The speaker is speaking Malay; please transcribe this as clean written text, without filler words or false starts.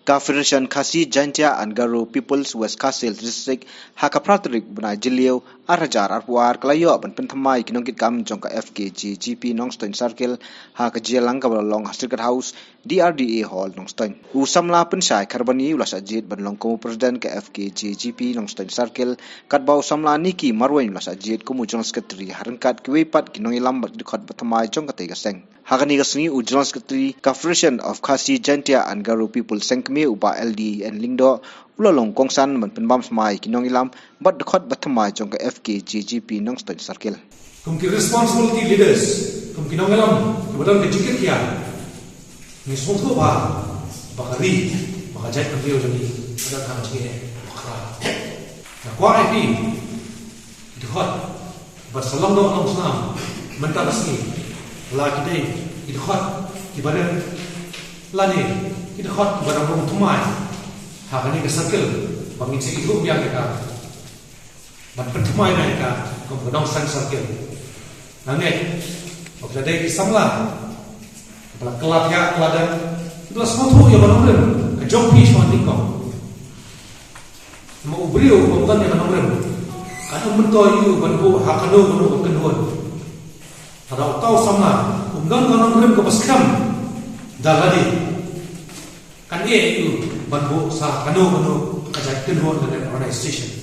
Federation Khasi Jaintia and Garo People's West Kassel District Hakapratrik Buna Jilio Arajar Arpuar Klayo Ban Pentamai Kinongkit Kam Jongka FKG GP Nongstoin Circle Hakajialang Kabalong Hastrikat House DRDA Hall Nongstoin Usamla Pensyai Karbani Ulas Ajit Ban Longko President ke FKG GP Nongstoin Circle Katbau Samla Niki Marwain Ulas Ajit Kumu General Secretary Harangkat Kiwepat Kinongilam Bat Pentamai Jongka Tegaseng Hakani Gasni U General Secretary Federation of Khasi Jaintia and Garo People Sengkmi Uba LD and Lingdo Ulalong Kongsan Man Penbam Smai Kinongilam Bat Dekhot Batamai Jongka FKG GP Nongstoin Circle Kumki responsibility leaders kumki Kinongilam kebetulan kecikir kia Nismutku bakari bakajai kerja jadi ada kan cik bakar. Nah kuah ini Dekhot berselang dong senam mentah resmi lagi deh Dekhot ibadah lani Dekhot barang rumah tumai hakani ke circle bangin si itu biar mereka ban tumai mereka kemudian sang circle nanti apabila dari samla apabila kelap ya keladan itu semua tu yang benar kejauh semua tingkau mau beliau bukan yang benar karena mentoy itu bantu hakano bantu kenuan kalau tahu samla unggang benar ke paskam daladi kan dia itu bantu sah kanu kajak kenuan dengan organisasi